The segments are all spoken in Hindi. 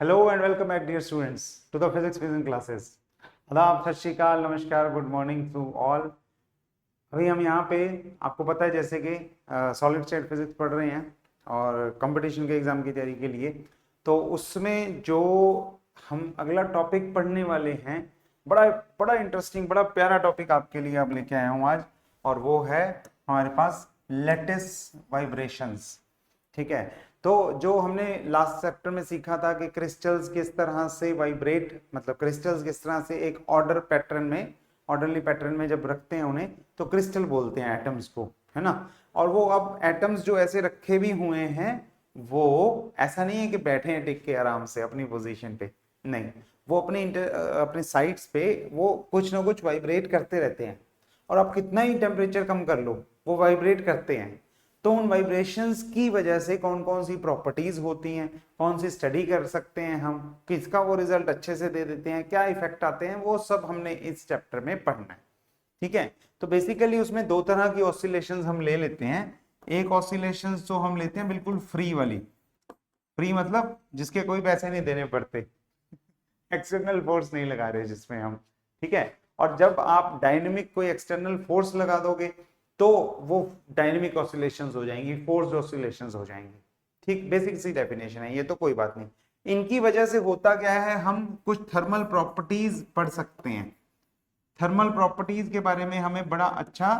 Hello and welcome back dear students to the physics vision classes. आदाब, सत श्री अकाल, नमस्कार, गुड मॉर्निंग टू ऑल। अभी हम यहाँ पे आपको पता है जैसे कि सॉलिड स्टेट फिजिक्स पढ़ रहे हैं और कंपटीशन के एग्जाम की तैयारी के लिए। तो उसमें जो हम अगला टॉपिक पढ़ने वाले हैं, बड़ा बड़ा इंटरेस्टिंग, बड़ा प्यारा टॉपिक आपके लिए आप लेके आया हूँ आज, और वो है हमारे पास लैटिस वाइब्रेशंस। ठीक है। तो जो हमने लास्ट चैप्टर में सीखा था कि क्रिस्टल्स किस तरह से वाइब्रेट, मतलब क्रिस्टल्स किस तरह से एक ऑर्डर पैटर्न में, ऑर्डरली पैटर्न में जब रखते हैं उन्हें तो क्रिस्टल बोलते हैं एटम्स को, है ना। और वो अब एटम्स जो ऐसे रखे भी हुए हैं, वो ऐसा नहीं है कि बैठे हैं टिक के आराम से अपनी पोजीशन पे, नहीं, वो अपने साइड्स पे वो कुछ ना कुछ वाइब्रेट करते रहते हैं। और आप कितना ही टेम्परेचर कम कर लो, वो वाइब्रेट करते हैं। तो उन वाइब्रेशंस की वजह से कौन कौन सी प्रॉपर्टीज होती हैं, कौन सी स्टडी कर सकते हैं हम, किसका वो रिजल्ट अच्छे से दे देते हैं, क्या इफेक्ट आते हैं, वो सब हमने इस चैप्टर में पढ़ना है। ठीक है। तो बेसिकली उसमें दो तरह की ऑसिलेशंस हम ले लेते हैं। एक ऑसिलेशंस जो हम लेते हैं बिल्कुल फ्री वाली, फ्री मतलब जिसके कोई पैसे नहीं देने पड़ते, एक्सटर्नल फोर्स नहीं लगा रहे जिसमें हम। ठीक है। और जब आप डायनेमिक कोई एक्सटर्नल फोर्स लगा दोगे तो वो डायनेमिक ऑसिलेशंस हो जाएंगी, फोर्स्ड ऑसिलेशंस हो जाएंगी। ठीक, बेसिक सी डेफिनेशन है ये, तो कोई बात नहीं। इनकी वजह से होता क्या है, हम कुछ थर्मल प्रॉपर्टीज पढ़ सकते हैं। थर्मल प्रॉपर्टीज के बारे में हमें बड़ा अच्छा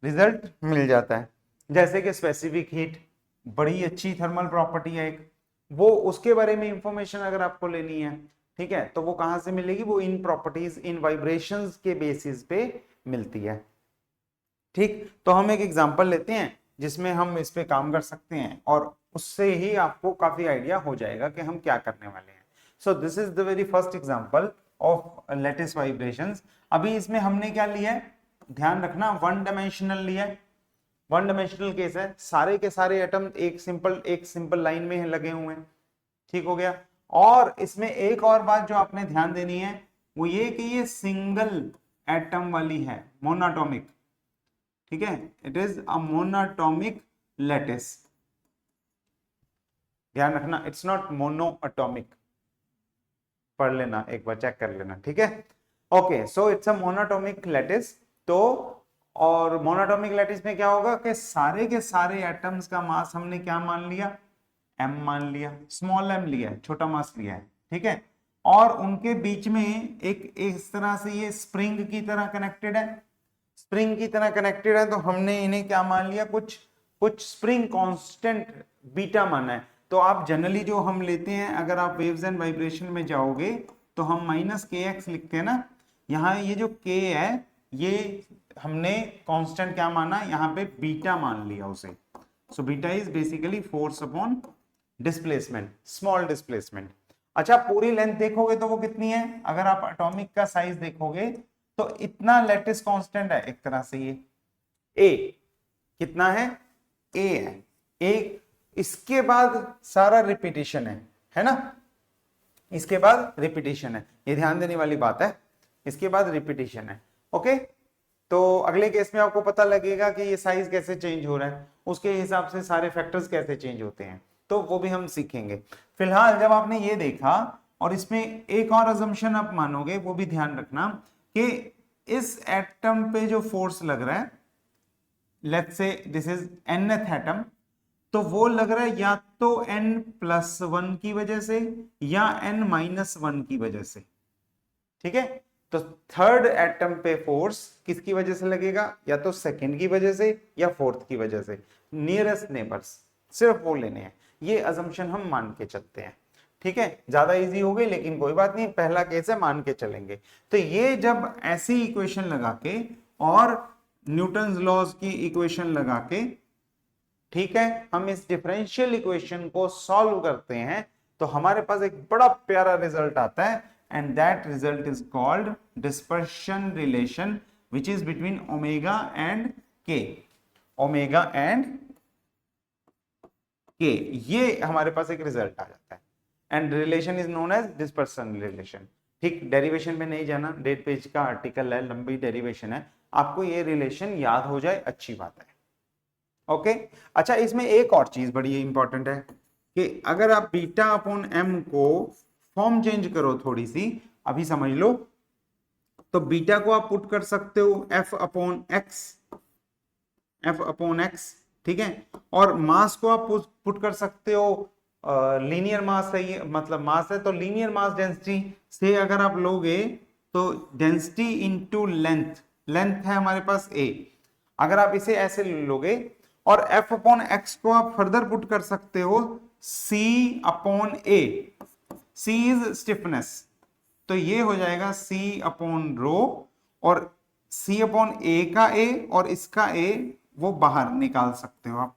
रिजल्ट मिल जाता है। जैसे कि स्पेसिफिक हीट, बड़ी अच्छी थर्मल प्रॉपर्टी है एक, वो उसके बारे में इंफॉर्मेशन अगर आपको लेनी है, ठीक है, तो वो कहां से मिलेगी, वो इन प्रॉपर्टीज, इन वाइब्रेशंस के बेसिस पे मिलती है। ठीक, तो हम एक एग्जांपल लेते हैं जिसमें हम इस पे काम कर सकते हैं और उससे ही आपको काफी आइडिया हो जाएगा कि हम क्या करने वाले हैं। So this is the very first example of lattice vibrations. अभी इसमें हमने क्या लिया है, ध्यान रखना, वन डायमेंशनल लिया है। वन डायमेंशनल केस है, सारे के सारे एटम एक सिंपल लाइन में लगे हुए हैं। ठीक हो गया। और इसमें एक और बात जो आपने ध्यान देनी है वो ये कि ये सिंगल एटम वाली है, मोनाटॉमिक। ठीक है, it is a monatomic lattice. ध्यान रखना, इट्स नॉट मोनोएटॉमिक। पढ़ लेना एक बार, चेक कर लेना, ठीक है। Okay, so it's a monatomic lattice. तो और मोनाटॉमिक लैटिस में क्या होगा कि सारे के सारे एटम्स का मास हमने क्या मान लिया, m मान लिया, स्मॉल m लिया है, छोटा मास लिया है। ठीक है। और उनके बीच में एक इस तरह से ये स्प्रिंग की तरह कनेक्टेड है, स्प्रिंग की तरह कनेक्टेड है, तो हमने इन्हें क्या मान लिया, कुछ कुछ स्प्रिंग कांस्टेंट बीटा माना है। तो आप जनरली जो हम लेते हैं, अगर आप वेव्स एंड वाइब्रेशन में जाओगे तो हम माइनस के एक्स लिखते हैं ना, यहाँ ये जो के है ये हमने कांस्टेंट क्या माना, यहाँ पे बीटा मान लिया उसे। So beta is basically force upon displacement, small displacement. अच्छा, पूरी लेंथ देखोगे तो वो कितनी है, अगर आप एटॉमिक का साइज देखोगे तो इतना लैटिस कांस्टेंट है एक तरह से, ये ए कितना है, ए है, ए। इसके बाद सारा रिपीटिशन है ना, इसके बाद रिपीटिशन है, ये ध्यान देने वाली बात है, इसके बाद रिपीटिशन है। ओके, तो अगले केस में आपको पता लगेगा कि ये साइज कैसे चेंज हो रहा है, उसके हिसाब से सारे फैक्टर्स कैसे चेंज होते हैं, तो वो भी हम सीखेंगे। फिलहाल जब आपने ये देखा, और इसमें एक और अजम्पशन आप मानोगे, वो भी ध्यान रखना कि इस एटम पे जो फोर्स लग रहा है, let's say this is nth atom, तो वो लग रहा है या तो n+1 की वजह से या n-1 की वजह से। ठीक है। तो थर्ड एटम पे फोर्स किसकी वजह से लगेगा, या तो सेकंड की वजह से या फोर्थ की वजह से, नियरेस्ट नेबर्स, सिर्फ वो लेने हैं, ये अजम्पशन हम मान के चलते हैं। ठीक है, ज्यादा इजी हो गई लेकिन कोई बात नहीं, पहला केस है, मान के चलेंगे। तो ये जब ऐसी इक्वेशन लगा के और न्यूटन लॉज की इक्वेशन लगा के, ठीक है, हम इस डिफरेंशियल इक्वेशन को सॉल्व करते हैं तो हमारे पास एक बड़ा प्यारा रिजल्ट आता है, and that result is called dispersion relation which is between omega and k, omega and k, ये हमारे पास एक रिजल्ट आ जाता है, and relation is known as dispersion relation. ठीक, डेरिवेशन में नहीं जाना, डेट पेज का आर्टिकल है, लंबी डेरिवेशन है, आपको ये रिलेशन याद हो जाए अच्छी बात है। ओके। अच्छा, इसमें एक और चीज बड़ी इंपॉर्टेंट है कि अगर आप बीटा अपॉन एम को फॉर्म चेंज करो थोड़ी सी, अभी समझ लो। तो बीटा को आप पुट कर सकते हो एफ अपॉन एक्स, ठीक है। और मास को आप पुट कर सकते हो, लीनियर मास है ये, मतलब मास है तो लीनियर मास डेंसिटी से अगर आप लोगे तो डेंसिटी इंटू लेंथ, लेंथ है हमारे पास ए, अगर आप इसे ऐसे लोगे और एफ अपॉन एक्स को आप फर्दर पुट कर सकते हो C upon A, C is stiffness, तो ये हो जाएगा सी अपॉन रो, और सी अपॉन ए का ए और इसका ए वो बाहर निकाल सकते हो आप,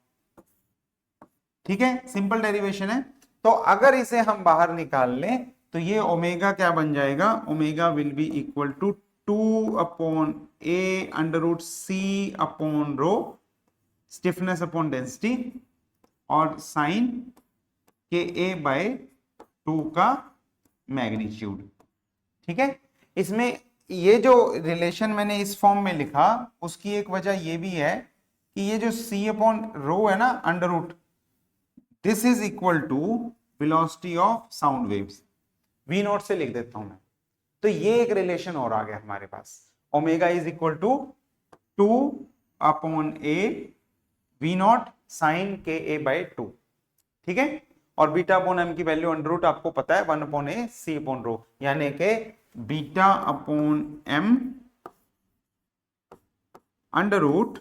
ठीक है, सिंपल डेरिवेशन है। तो अगर इसे हम बाहर निकाल लें तो ये ओमेगा क्या बन जाएगा, omega will be equal to 2 upon a under root c upon rho, stiffness upon density, और साइन के ए बाय 2 का मैग्नीट्यूड, ठीक है। इसमें ये जो रिलेशन मैंने इस फॉर्म में लिखा उसकी एक वजह ये भी है कि ये जो c अपॉन रो है ना under root, this is equal to velocity of sound waves, v naught से लिख देता हूं मैं। तो ये एक रिलेशन और आ गया हमारे पास, omega is equal to 2 upon a v naught sine के ए बाय 2, ठीक है। और बीटा अपॉन एम की वैल्यू अंडर रूट आपको पता है 1 upon A C upon rho, यानी कि beta upon m under root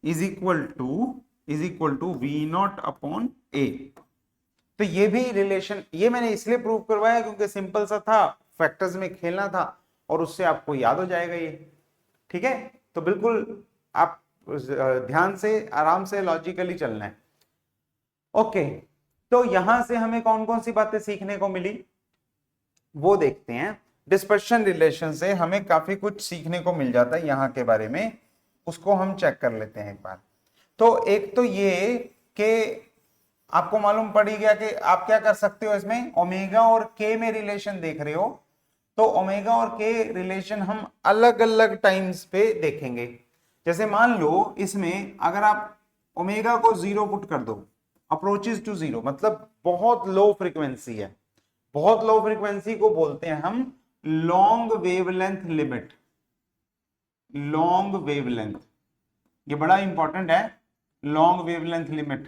is equal to v naught upon a. तो ये भी रिलेशन, ये मैंने इसलिए प्रूव करवाया क्योंकि सिंपल सा था, फैक्टर्स में खेलना था और उससे आपको याद हो जाएगा ये, ठीक है। तो बिल्कुल आप ध्यान से आराम से लॉजिकली चलना है। ओके, तो यहां से हमें कौन कौन सी बातें सीखने को मिली वो देखते हैं। डिस्पर्शन रिलेशन से हमें काफी कुछ सीखने को मिल जाता है यहाँ के बारे में, उसको हम चेक कर लेते हैं एक बार। तो एक तो ये कि आपको मालूम पड़ गया कि आप क्या कर सकते हो, इसमें ओमेगा और के में रिलेशन देख रहे हो, तो ओमेगा और के रिलेशन हम अलग अलग टाइम्स पे देखेंगे। जैसे मान लो इसमें अगर आप ओमेगा को 0 पुट कर दो, अप्रोचेस टू 0, मतलब बहुत लो फ्रीक्वेंसी है, बहुत लो फ्रीक्वेंसी को बोलते हैं हम long wavelength limit, long wavelength, ये बड़ा इंपॉर्टेंट है, लॉन्ग वेवलेंथ लिमिट,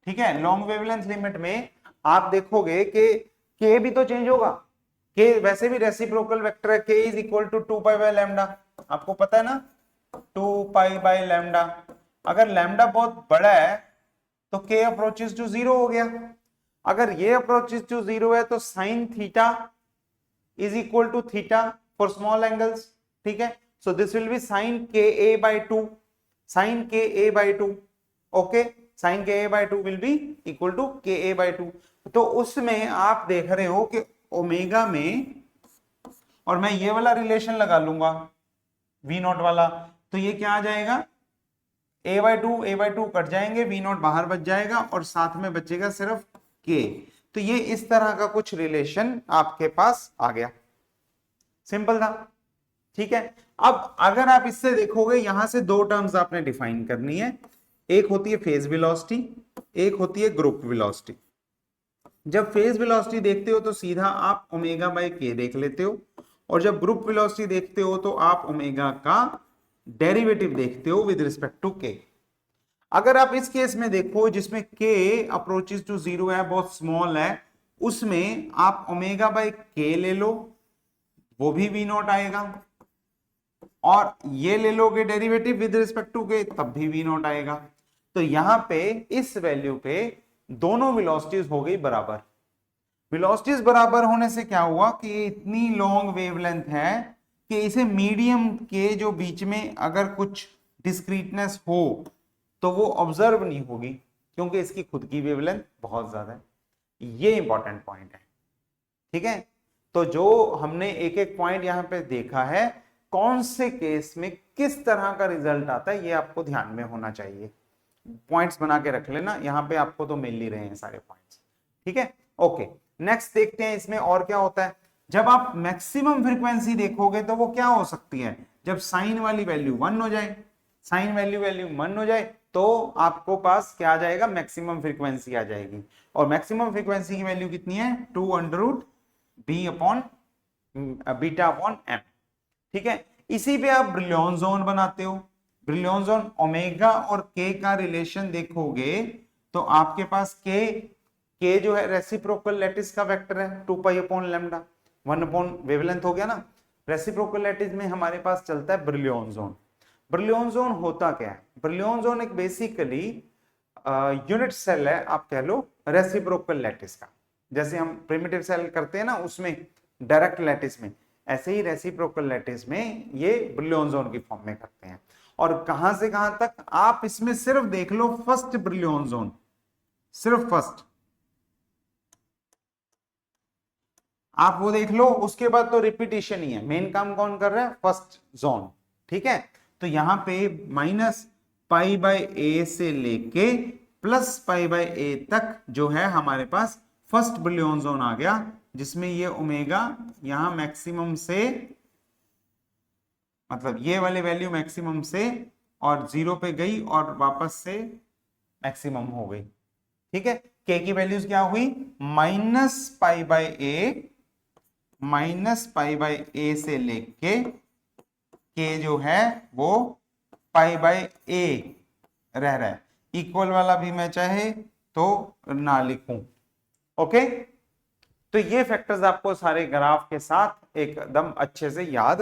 ठीक है। लॉन्ग वेवलेंथ लिमिट में आप देखोगे कि के भी तो चेंज होगा, के वैसे भी रेसिप्रोकल वेक्टर है, k is equal to 2 pi by lambda, आपको पता है ना 2 पाई बाय लैम्डा। अगर लैम्डा बहुत बड़ा है तो के अप्रोचेस टू 0 हो गया, अगर ये अप्रोचेस टू 0 है तो sine theta is equal to theta for small angles, ठीक है। So this will be sine के ए बाय 2, साइन के ए बाय 2, ओके, साइन के a by 2 will be equal to k a by 2। तो उसमें आप देख रहे हो कि ओमेगा में, और मैं ये वाला रिलेशन लगा लूंगा वी नॉट वाला, तो ये क्या आ जाएगा, ए बाय टू कट जाएंगे, वी नॉट बाहर बच जाएगा और साथ में बचेगा सिर्फ के। तो ये इस तरह का कुछ रिलेशन आपके पास आ गया, सिंपल था, ठीक है। अब अगर आप इससे देखोगे, यहां से दो टर्म्स आपने डिफाइन करनी है, एक होती है फेज वेलोसिटी, एक होती है ग्रुप वेलोसिटी। जब फेज वेलोसिटी देखते हो तो सीधा आप ओमेगा बाय के देख लेते हो, और जब ग्रुप वेलोसिटी देखते हो तो आप ओमेगा का डेरिवेटिव देखते हो विद रिस्पेक्ट टू के। अगर आप इस केस में देखो जिसमें के अप्रोचेस टू 0 है, बहुत स्मॉल है, उसमें आप ओमेगा बाय के ले लो, वो भी वी नॉट आएगा, और ये ले लोगे डेरिवेटिव विद रिस्पेक्ट टू के, तब भी वी नॉट आएगा। तो यहां पे इस वैल्यू पे दोनों वेलोसिटीज हो गई बराबर। वेलोसिटीज बराबर होने से क्या हुआ कि इतनी लॉन्ग वेवलेंथ है कि इसे मीडियम के जो बीच में अगर कुछ डिस्क्रीटनेस हो तो वो ऑब्जर्व नहीं होगी, क्योंकि इसकी खुद की वेवलेंथ बहुत ज्यादा है। ये इंपॉर्टेंट पॉइंट है, ठीक है। तो जो हमने एक एक पॉइंट यहां पे देखा है, कौन से केस में किस तरह का रिजल्ट आता है, ये आपको ध्यान में होना चाहिए। पॉइंट्स बना के रख लेना, यहां पे आपको तो मिल ही रहे हैं सारे पॉइंट्स, ठीक है। ओके, नेक्स्ट देखते हैं इसमें और क्या होता है। जब आप मैक्सिमम फ्रीक्वेंसी देखोगे तो वो क्या हो सकती है, जब साइन वाली वैल्यू 1 हो जाए, साइन वैल्यू वैल्यू 1 हो जाए तो आपको पास क्या आ जाएगा, मैक्सिमम फ्रीक्वेंसी आ जाएगी। और मैक्सिमम फ्रीक्वेंसी की वैल्यू कितनी है, 2√b/बीटा/m। ठीक है, इसी पे आप ब्रिलियन जोन बनाते हो। ब्रिलियन जोन ओमेगा और के का रिलेशन देखोगे तो आपके पास के जो है रेसिप्रोकल लैटिस का वेक्टर है 2π/λ, 1/वेवलेंथ हो गया ना। रेसिप्रोकल लैटिस में हमारे पास चलता है ब्रिलियन जोन। ब्रिलियन जोन होता क्या है, ब्रिलियन जोन एक बेसिकली यूनिट सेल है, आप कह लो रेसिप्रोकल लैटिस का। जैसे हम प्रिमिटिव सेल करते हैं ना उसमें डायरेक्ट लैटिस में, ऐसे ही रेसिप्रोकल लैटिस में ये ब्रिलियन जोन की फॉर्म में करते हैं। और कहां से कहां तक, आप इसमें सिर्फ देख लो फर्स्ट ब्रिलियन जोन, सिर्फ फर्स्ट आप वो देख लो, उसके बाद तो रिपीटिशन ही है, मेन काम कौन कर रहा है, फर्स्ट जोन। ठीक है, तो यहां पे -π/a से लेके +π/a तक जो है हमारे पास फर्स्ट ब्रिलियन जोन आ गया, जिसमें ये ओमेगा यहां मैक्सिमम से, मतलब ये वाले वैल्यू मैक्सिमम से और 0 पे गई और वापस से मैक्सिमम हो गई। ठीक है, के की वैल्यूज क्या हुई, -π/a से लेके के जो है वो π/a रह रहा है। इक्वल वाला भी मैं चाहे तो ना लिखूं। ओके, तो ये फैक्टर्स आपको सारे ग्राफ के साथ एकदम अच्छे से याद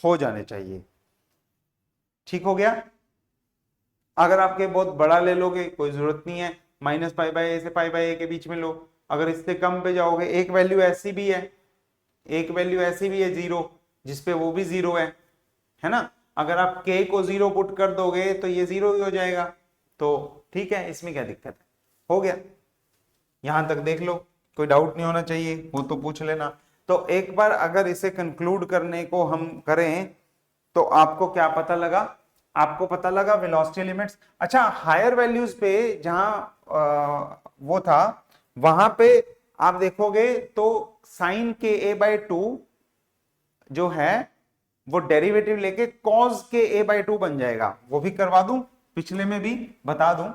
हो जाने चाहिए। ठीक हो गया। अगर आपके बहुत बड़ा ले लोगे कोई जरूरत नहीं है, -π/a से π/a के बीच में लो। अगर इससे कम पे जाओगे, एक वैल्यू ऐसी भी है, एक वैल्यू ऐसी भी है 0 जिसपे वो भी 0 है ना। अगर आप k को 0 पुट कर दोगे तो ये 0 ही हो जाएगा। तो ठीक है, इसमें क्या दिक्कत है, हो गया। यहां तक देख लो, कोई डाउट नहीं होना चाहिए, वो तो पूछ लेना। तो एक बार अगर इसे कंक्लूड करने को हम करें तो आपको क्या पता लगा, आपको पता लगा वेलोसिटी लिमिट्स। अच्छा, हायर वैल्यूज पे जहां वो था वहां पे आप देखोगे तो साइन के a/2 जो है वो डेरिवेटिव लेके कॉस के a/2 बन जाएगा। वो भी करवा दूं, पिछले में भी बता दूं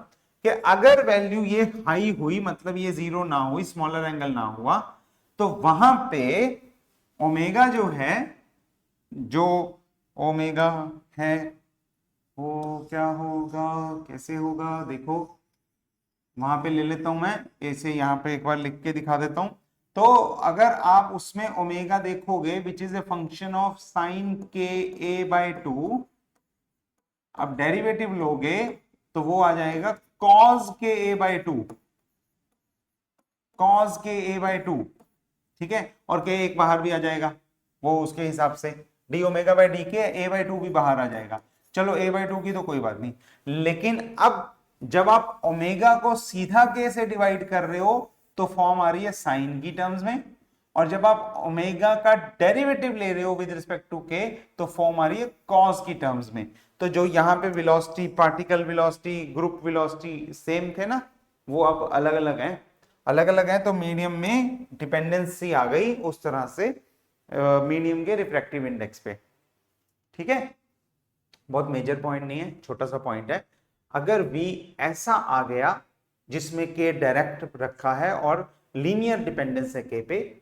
कि अगर वैल्यू ये हाई हुई, मतलब ये 0 ना हुई, स्मॉलर एंगल ना हुआ, तो वहां पे ओमेगा जो है, जो ओमेगा है वो क्या होगा, कैसे होगा, देखो वहां पे ले लेता हूं मैं, ऐसे यहां पे एक बार लिख के दिखा देता हूं। तो अगर आप उसमें ओमेगा देखोगे which is a function of sine के a/2, अब डेरिवेटिव लोगे तो वो आ जाएगा कॉस के a/2, कॉस के a/2। ठीक है, और के एक बाहर भी आ जाएगा, वो उसके हिसाब से डी ओमेगा बाई डी के a/2 भी बाहर आ जाएगा। चलो a/2 की तो कोई बात नहीं, लेकिन अब जब आप ओमेगा को सीधा के से डिवाइड कर रहे हो तो फॉर्म आ रही है साइन की टर्म्स में, और जब आप ओमेगा का डेरिवेटिव ले रहे हो विद रिस्पेक्ट टू के तो फॉर्म आ रही है कॉस की टर्म्स में। तो जो यहां पे velocity, particle velocity, group velocity same थे ना, वो अब अलग अलग हैं, अलग अलग हैं। तो मीडियम में डिपेंडेंसी आ गई उस तरह से मीडियम के रिफ्रैक्टिव इंडेक्स पे। ठीक है, बहुत मेजर पॉइंट नहीं है, छोटा सा पॉइंट है। अगर v ऐसा आ गया जिसमें k डायरेक्ट रखा है और लीनियर डिपेंडेंस है k पे,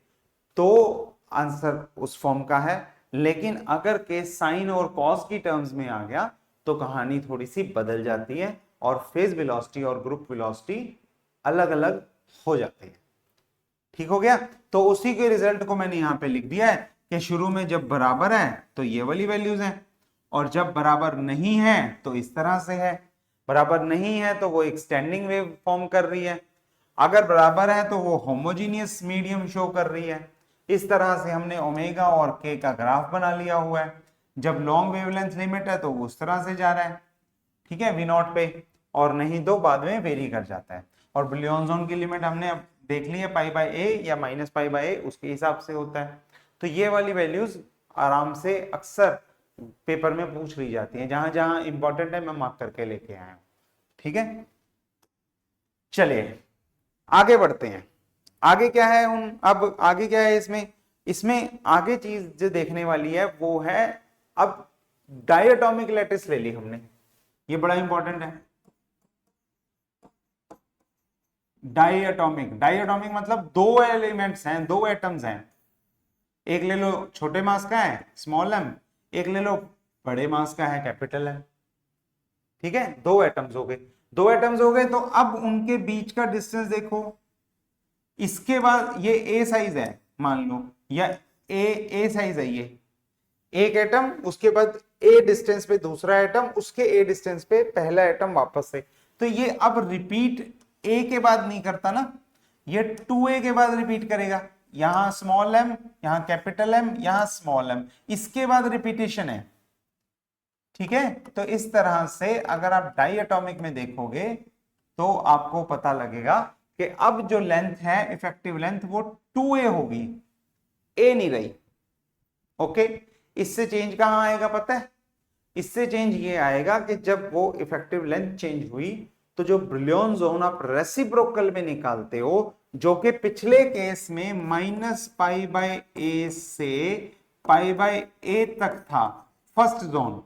तो आंसर उस फॉर्म का है। लेकिन अगर k साइन और कॉस की टर्म्स में आ गया तो कहानी थोड़ी सी बदल जाती है और फेज वेलोसिटी और ग्रुप वेलोसिटी अलग अलग हो जाती है। ठीक हो गया, तो उसी के रिजल्ट को मैंने यहां पे लिख दिया है कि शुरू में जब बराबर है तो ये वाली वैल्यूज हैं, और जब बराबर नहीं है तो इस तरह से है। बराबर नहीं है तो वो एक स्टैंडिंग वेव फॉर्म कर रही है, अगर बराबर है तो वो होमोजीनियस मीडियम शो कर रही है। इस तरह से हमने ओमेगा और के का ग्राफ बना लिया हुआ है। जब लॉन्ग वेवलेंथ लिमिट है तो उस तरह से जा रहा है, ठीक है, V0 पे, और नहीं तो बाद में वेरी कर जाता है। और ब्रिलियन जोन की लिमिट हमने अब देख ली है π/a या -π/a, उसके हिसाब से होता है। तो ये वाली वैल्यूज आराम से अक्सर पेपर में पूछ ली जाती है, जहां जहां इंपॉर्टेंट है मैं मार्क करके लेके आया हूं। ठीक है, चलिए आगे बढ़ते हैं। आगे क्या है, अब आगे क्या है इसमें, इसमें आगे चीज जो देखने वाली है वो है, अब डायटोमिक लैटिस ले ली हमने। ये बड़ा इंपॉर्टेंट है। डाइएटॉमिक, डाइएटॉमिक मतलब दो एलिमेंट्स हैं, दो एटम्स हैं। एक ले लो छोटे मास का है स्मॉल एम, एक ले लो बड़े मास का है कैपिटल एम। ठीक है, दो एटम्स हो गए, दो एटम्स हो गए। तो अब उनके बीच का डिस्टेंस देखो, इसके बाद ये ए साइज है मान लो, या ए साइज है ये एक एटम, उसके बाद ए डिस्टेंस पे दूसरा एटम, उसके ए डिस्टेंस पे पहला एटम वापस से। तो ये अब रिपीट ए के बाद नहीं करता ना, ये 2a के बाद रिपीट करेगा। यहां स्मॉल एम, यहां कैपिटल एम, यहां स्मॉल एम, इसके बाद रिपीटेशन है। ठीक है, तो इस तरह से अगर आप डाइएटॉमिक में देखोगे तो आपको पता लगेगा कि अब जो लेंथ है इफेक्टिव लेंथ वो 2a होगी, ए नहीं रही। ओके, इससे चेंज कहां आएगा पता है? इससे चेंज ये आएगा कि जब वो इफेक्टिव लेंथ चेंज हुई तो जो ब्रिलियन जोन आप रेसिप्रोकल में निकालते हो, जो कि पिछले केस में -π/a से π/a तक था फर्स्ट जोन,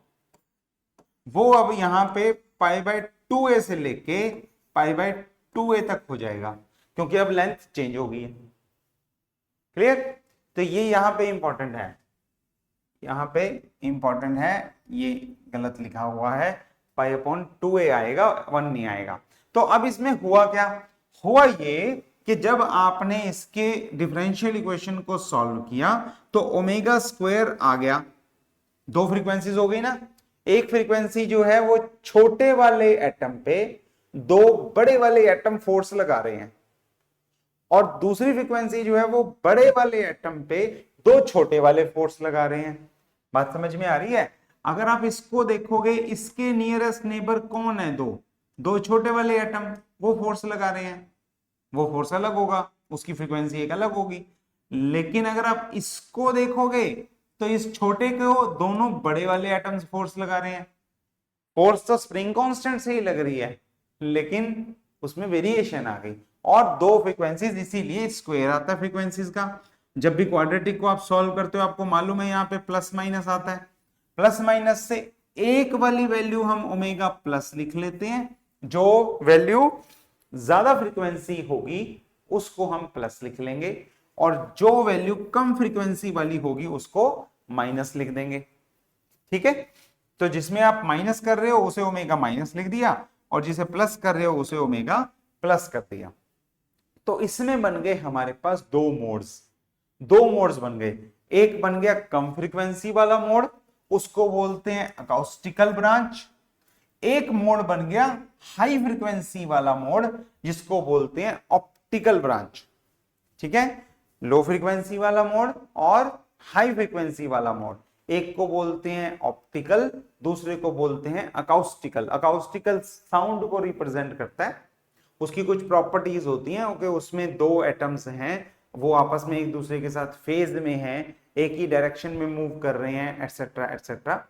वो अब यहां पे π/2a से लेके π/2a तक हो जाएगा, क्योंकि अब लेंथ चेंज हो गई है। क्लियर? तो ये यहां पे इंपॉर्टेंट है, यहां पे इंपॉर्टेंट है, ये गलत लिखा हुआ है, π/2a आएगा, 1 नहीं आएगा। तो अब इसमें हुआ क्या? हुआ ये कि जब आपने इसके डिफरेंशियल इक्वेशन को सॉल्व किया तो ओमेगा स्क्वायर आ गया। दो फ्रीक्वेंसीज हो गई ना, एक फ्रीक्वेंसी जो है वो छोटे वाले एटम पे दो बड़े वाले एटम फोर्स लगा रहे हैं, और दूसरी फ्रीक्वेंसी जो है वो बड़े वाले एटम पे दो छोटे वाले फोर्स लगा रहे हैं। बात समझ में आ रही है? अगर आप इसको देखोगे, इसके नियरेस्ट नेबर कौन है? दो छोटे वाले एटम, वो फोर्स लगा रहे हैं, वो फोर्स अलग होगा, उसकी फ्रीक्वेंसी एक अलग होगी। लेकिन अगर आप इसको देखोगे तो इस छोटे को दोनों बड़े वाले एटम्स फोर्स लगा रहे हैं। फोर्स तो स्प्रिंग कांस्टेंट से ही लग रही है, लेकिन उसमें वेरिएशन आ गई, और दो फ्रीक्वेंसीज, इसीलिए स्क्वायर आता है फ्रीक्वेंसीज का। जब भी क्वाड्रेटिक को आप सॉल्व करते हो आपको मालूम है यहाँ पे प्लस माइनस आता है, प्लस माइनस से एक वाली वैल्यू हम ओमेगा प्लस लिख लेते हैं, जो वैल्यू ज्यादा फ्रीक्वेंसी होगी उसको हम प्लस लिख लेंगे, और जो वैल्यू कम फ्रीक्वेंसी वाली होगी उसको माइनस लिख देंगे। ठीक है, तो जिसमें आप माइनस कर रहे हो उसे ओमेगा माइनस लिख दिया, और जिसे प्लस कर रहे हो उसे ओमेगा प्लस कर दिया। तो इसमें बन गए हमारे पास दो मोड्स बन गए। एक बन गया कम फ्रीक्वेंसी वाला मोड, उसको बोलते हैं अकाउस्टिकल ब्रांच। एक मोड बन गया हाई फ्रीक्वेंसी वाला मोड, जिसको बोलते हैं ऑप्टिकल ब्रांच। ठीक है, लो फ्रीक्वेंसी वाला मोड और हाई फ्रीक्वेंसी वाला मोड, एक को बोलते हैं ऑप्टिकल, दूसरे को बोलते हैं अकाउस्टिकल। अकाउस्टिकल साउंड को रिप्रेजेंट करता है, उसकी कुछ प्रॉपर्टीज होती हैं, ओके, उसमें दो एटम्स हैं, वो आपस में एक दूसरे के साथ फेज में हैं, एक ही डायरेक्शन में मूव कर रहे हैं, एटसेट्रा एटसेट्रा।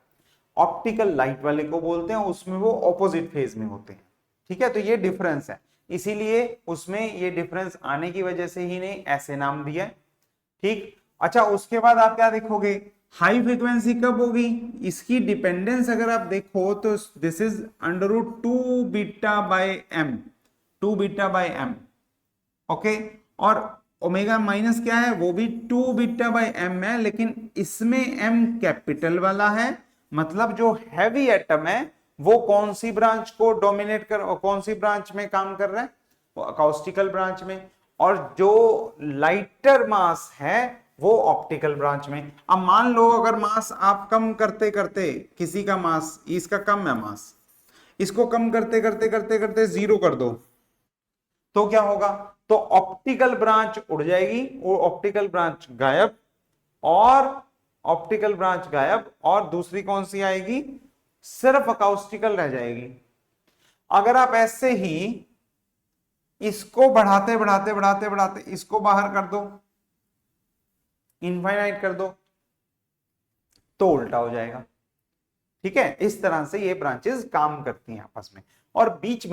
ऑप्टिकल लाइट वाले को बोलते हैं, उसमें वो ऑपोजिट फेज में होते हैं। ठीक है, तो ये डिफरेंस है, इसीलिए उसमें ये डिफरेंस आने की वजह से ही नहीं ऐसे नाम दिया। ठीक, अच्छा, उसके बाद आप क्या देखोगे? हाई फ्रीक्वेंसी कब होगी? इसकी डिपेंडेंस अगर आप देखो तो this is √2 beta by m, 2 beta by m. Okay, और ओमेगा माइनस क्या है? वो भी 2 बीटा बाय एम है, लेकिन इसमें एम कैपिटल वाला है, मतलब जो हैवी एटम है वो कौन सी ब्रांच को डोमिनेट कर, कौन सी ब्रांच में काम कर रहा है? वो अकाउस्टिकल ब्रांच में, और जो लाइटर मास है वो ऑप्टिकल ब्रांच में। अब मान लो अगर मास आप कम करते करते, किसी का मास, इसका कम है मास, इसको कम करते करते करते करते 0 कर दो, तो क्या होगा? तो ऑप्टिकल ब्रांच उड़ जाएगी, वो ऑप्टिकल ब्रांच गायब, और ऑप्टिकल ब्रांच गायब, और दूसरी कौन सी आएगी? सिर्फ अकाउस्टिकल रह जाएगी। अगर आप ऐसे ही इसको बढ़ाते बढ़ाते बढ़ाते बढ़ाते इसको बाहर कर दो, इनफाइनाइट कर दो, तो उल्टा हो जाएगा। ठीक है, इस तरह से ये ब्रांचेस काम करती हैं आपस में। और बीच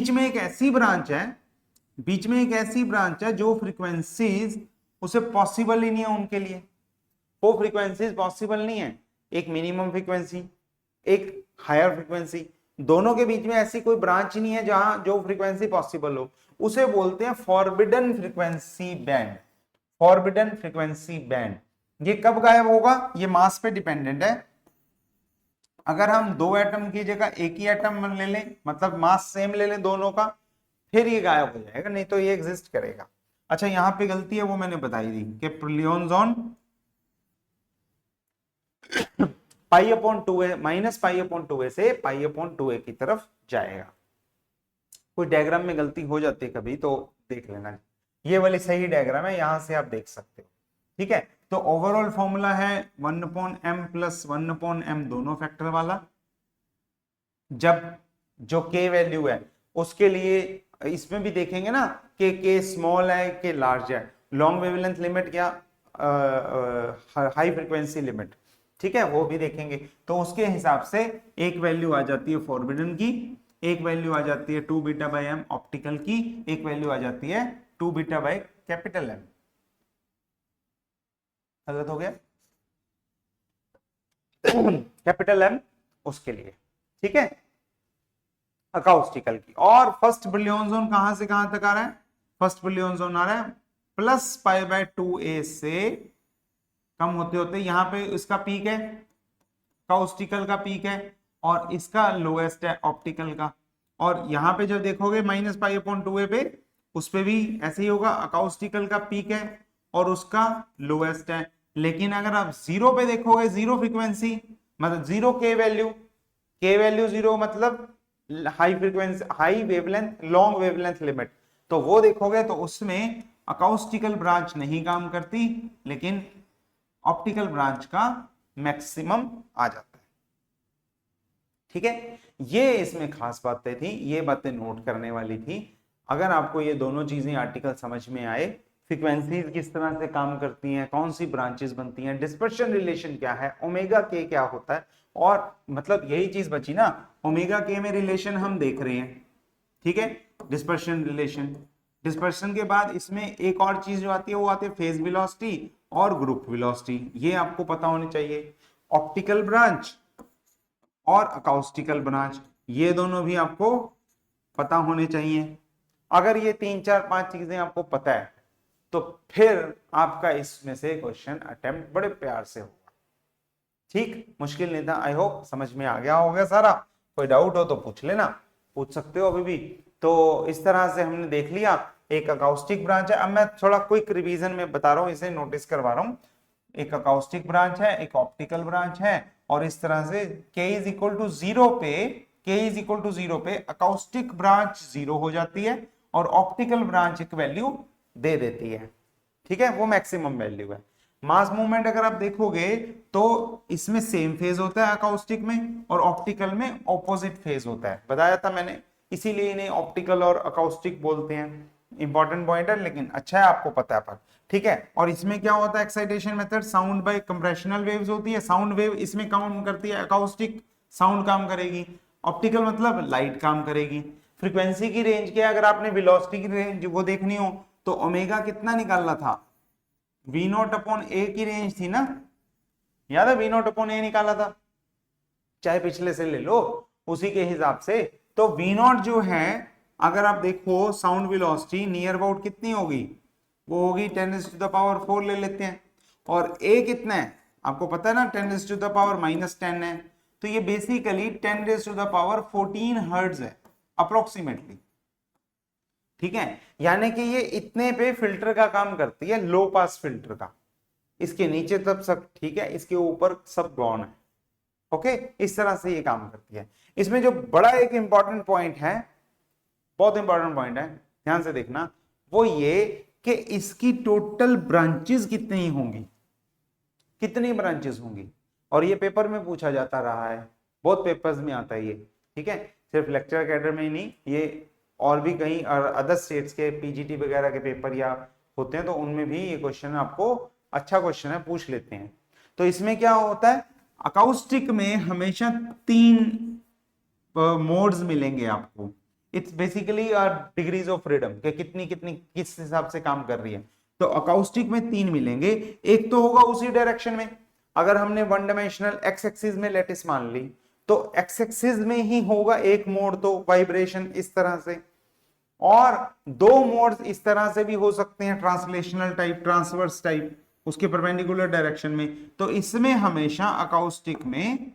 में एक ऐसी ब्रांच है, बीच में एक ऐसी ब्रांच है जो फ्रीक्वेंसीज उसे पॉसिबल ही नहीं है उनके लिए, वो फ्रीक्वेंसीज पॉसिबल नहीं है। एक मिनिमम फ्रीक्वेंसी, एक हायर फ्रीक्वेंसी, दोनों के बीच में ऐसी कोई ब्रांच नहीं है जहां जो फ्रीक्वेंसी पॉसिबल हो, उसे बोलते हैं forbidden frequency band. Forbidden frequency band ये कब गायब होगा, ये मास पे डिपेंडेंट है। अगर हम दो एटम की जगह एक ही एटम ले लें, मतलब मास सेम ले लें दोनों का, फिर ये गायब हो जाएगा, नहीं तो ये एग्जिस्ट करेगा। अच्छा यहां पे गलती है वो मैंने बताई थी कि लियोन zone pi upon 2a minus pi upon 2a से पाई अपॉन 2a की तरफ जाएगा। कोई डायग्राम में गलती हो जाती है कभी तो देख लेना, ये वाली सही डायग्राम है, यहां से आप देख सकते हो। ठीक है, तो ओवरऑल फॉर्मूला है 1/m प्लस 1/m दोनों फैक्टर वाला। जब जो k वैल्यू है उसके लिए इसमें भी देखेंगे ना कि k स्मॉल है कि लार्ज है, लॉन्ग वेवलेंथ लिमिट क्या हाई फ्रीक्वेंसी लिमिट, ठीक है वो भी देखेंगे। तो उसके हिसाब से एक वैल्यू आ जाती है फॉरबिडन की, एक वैल्यू आ जाती है 2 बीटा बाई एम ऑप्टिकल की, एक वैल्यू आ जाती है 2 बीटा बाई कैपिटल एम। गलत हो गया कैपिटल एम उसके लिए, ठीक है अकाउस्टिकल की। और फर्स्ट ब्रिलियन जोन कहां से कहां तक आ रहा है, फर्स्ट ब्रिलियन जोन आ रहा है प्लस पाई बाय 2a से कम होते होते यहां पे इसका पीक है, अकाउस्टिकल का पीक है, और इसका लोएस्ट है ऑप्टिकल का। और यहां पे जो देखोगे माइनस पाई अपॉन 2a पे, उस पे भी ऐसे ही होगा, अकाउस्टिकल का पीक है और उसका लोएस्ट है। लेकिन अगर आप जीरो पे देखोगे, जीरो फ्रीक्वेंसी मतलब जीरो के वैल्यू जीरो मतलब high frequency high wavelength long wavelength limit, तो वो देखोगे तो उसमें अकाउस्टिकल ब्रांच नहीं काम करती, लेकिन ऑप्टिकल ब्रांच का मैक्सिमम आ जाता है। ठीक है, ये इसमें खास बातें थी, ये बातें नोट करने वाली थी। अगर आपको ये दोनों चीजें आर्टिकल समझ में आए, फ्रीक्वेंसीज किस तरह से काम करती हैं, कौन सी ब्रांचेस बनती हैं, डिस्पर्शन रिलेशन क्या है, ओमेगा के क्या होता है, और मतलब यही चीज बची ना, ओमेगा के में रिलेशन हम देख रहे हैं, ठीक है डिस्पर्शन रिलेशन। डिस्पर्शन के बाद इसमें एक और चीज जो आती है वो आती है फेज वेलोसिटी और ग्रुप वेलोसिटी, ये आपको पता होनी चाहिए। ऑप्टिकल ब्रांच और अकाउस्टिकल ब्रांच ये दोनों भी आपको पता होने चाहिए। अगर ये 3 4 5 चीजें आपको पता है तो फिर आपका इसमें से क्वेश्चन अटेम्प्ट बड़े प्यार से होगा। ठीक, मुश्किल नहीं था, आई होप समझ में आ गया होगा सारा। कोई डाउट हो तो पूछ लेना, पूछ सकते हो अभी भी। तो इस तरह से हमने देख लिया एक अकाउस्टिक ब्रांच है। अब मैं थोड़ा क्विक रिवीजन में बता रहा हूं, इसे नोटिस करवा रहा हूं। एक अकाउस्टिक ब्रांच है, एक ऑप्टिकल ब्रांच है, और इस तरह से k is equal to zero पे अकाउस्टिक ब्रांच जीरो हो जाती है और ऑप्टिकल ब्रांच एक वैल्यू दे देती है, ठीक है वो मैक्सिमम वैल्यू है। मास मूवमेंट अगर आप देखोगे तो इसमें सेम फेज होता है अकाउस्टिक में, और ऑप्टिकल में ऑपोजिट फेज होता है, बताया था मैंने, इसीलिए इन्हें ऑप्टिकल और अकाउस्टिक बोलते हैं। इंपॉर्टेंट पॉइंट है लेकिन अच्छा है आपको पता है पर, ठीक है। और इसमें क्या होता है excitation method, sound bye compressional waves होती है, साउंड वेव इसमें काम करती है, अकाउस्टिक साउंड काम करेगी, ऑप्टिकल मतलब लाइट काम करेगी। फ्रीक्वेंसी की रेंज क्या, अगर आपने वेलोसिटी की रेंज वो देखनी हो तो ओमेगा कितना निकालना था, वी नॉट अपॉन ए की रेंज थी ना, याद है वी नॉट अपॉन ए निकाला था, चाहे पिछले से ले लो उसी के हिसाब से। तो वी नॉट जो है अगर आप देखो साउंड वेलोसिटी नियर अबाउट कितनी होगी, वो होगी 10⁻⁴ ले लेते हैं, और ए कितना है आपको पता है ना 10⁻⁻10 है, तो ये बेसिकली 10⁻14 हर्ट्ज है अप्रोक्सीमेटली, ठीक है। यानी कि ये इतने पे फिल्टर का काम करती है, लो पास फिल्टर का, इसके नीचे तब सब ठीक है, इसके ऊपर सब गॉन है, ओके इस तरह से ये काम करती है। इसमें जो बड़ा एक इंपॉर्टेंट पॉइंट है, बहुत इंपॉर्टेंट पॉइंट है, ध्यान से देखना, वो ये कि इसकी टोटल ब्रांचेस कितनी होंगी, कितनी ब्रांचेस होंगी, और ये पेपर में पूछा जाता रहा है, बहुत पेपर्स में आता है ये, ठीक है सिर्फ लेक्चर कैडर में ही नहीं, ये और भी कहीं और अदर स्टेट्स के पीजीटी वगैरह के पेपर या होते हैं तो उनमें भी ये क्वेश्चन आपको अच्छा क्वेश्चन है पूछ लेते हैं। तो इसमें क्या होता है, अकाउस्टिक में हमेशा 3 मोड्स मिलेंगे आपको, it's basically degrees of freedom के कितनी कितनी किस हिसाब से काम कर रही है। तो अकाउस्टिक में 3 मिलेंगे, एक तो होगा उसी डायरेक्शन में, अगर हमने वन डायमेंशनल एक्स एक्सिस में लैटिस मान ली तो एक्स एक्सिस में ही होगा एक मोड, तो वाइब्रेशन इस तरह से, और दो मोड्स इस तरह से भी हो सकते हैं, ट्रांसलेशनल टाइप, ट्रांसवर्स टाइप, उसके परपेंडिकुलर डायरेक्शन में। तो इसमें हमेशा अकाउस्टिक में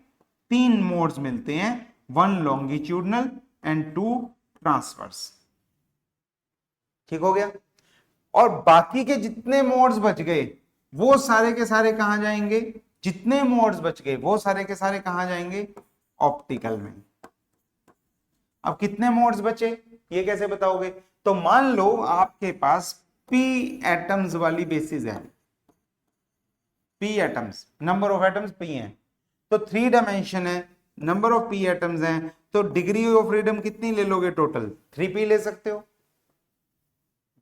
तीन मोड्स मिलते हैं, one longitudinal and two transverse. ठीक हो गया। और बाकी के जितने मोड्स बच गए वो सारे के सारे कहां जाएंगे, जितने मोड्स बच गए वो सारे के सारे कहां जाएंगे, ऑप्टिकल में। अब कितने मोड्स बचे ये कैसे बताओगे, तो मान लो आपके पास p एटम्स वाली बेसिस है, p atoms, number of atoms p है, तो 3 डायमेंशन है, नंबर ऑफ p एटम्स हैं, तो डिग्री ऑफ फ्रीडम कितनी ले लोगे टोटल, 3p ले सकते हो,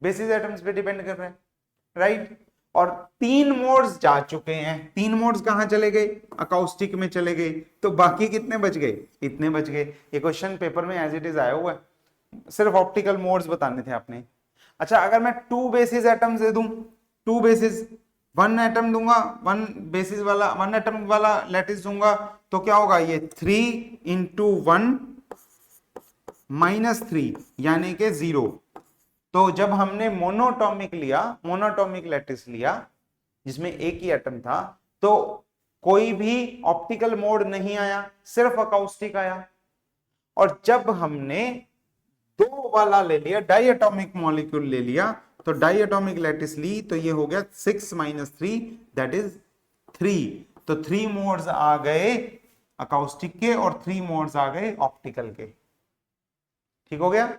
बेसिस एटम्स पे डिपेंड कर रहे हैं, राइट। और तीन मोड्स जा चुके हैं, तीन मोड्स कहां चले गए, अकाउस्टिक में चले गए, तो बाकी कितने बच गए, इतने बच गए। ये क्वेश्चन पेपर में एज इट इज आया हुआ है, सिर्फ ऑप्टिकल मोड्स बताने थे आपने। अच्छा, अगर मैं 2 बेसिस एटम्स दे दूं, 2 बेसिस, 1 एटम दूंगा, 1 बेसिस वाला, 1 एटम वाला लैटिस दूंगा, तो क्या होगा, ये 3 इंटू 1 -3 यानी कि 0। तो जब हमने मोनोटॉमिक लिया, मोनोटॉमिक लैटिस लिया जिसमें एक ही एटम था, तो कोई भी ऑप्टिकल मोड नहीं आया, सिर्फ अकाउस्टिक आया। और जब हमने दो वाला ले लिया, डाइएटॉमिक मॉलिक्यूल ले लिया, तो डाइएटॉमिक लैटिस ली, तो ये हो गया 6 - 3 दैट इज 3। तो 3 मोड्स आ गए अकाउस्टिक के और 3 मोड्स आ गए ऑप्टिकल के। ठीक हो गया।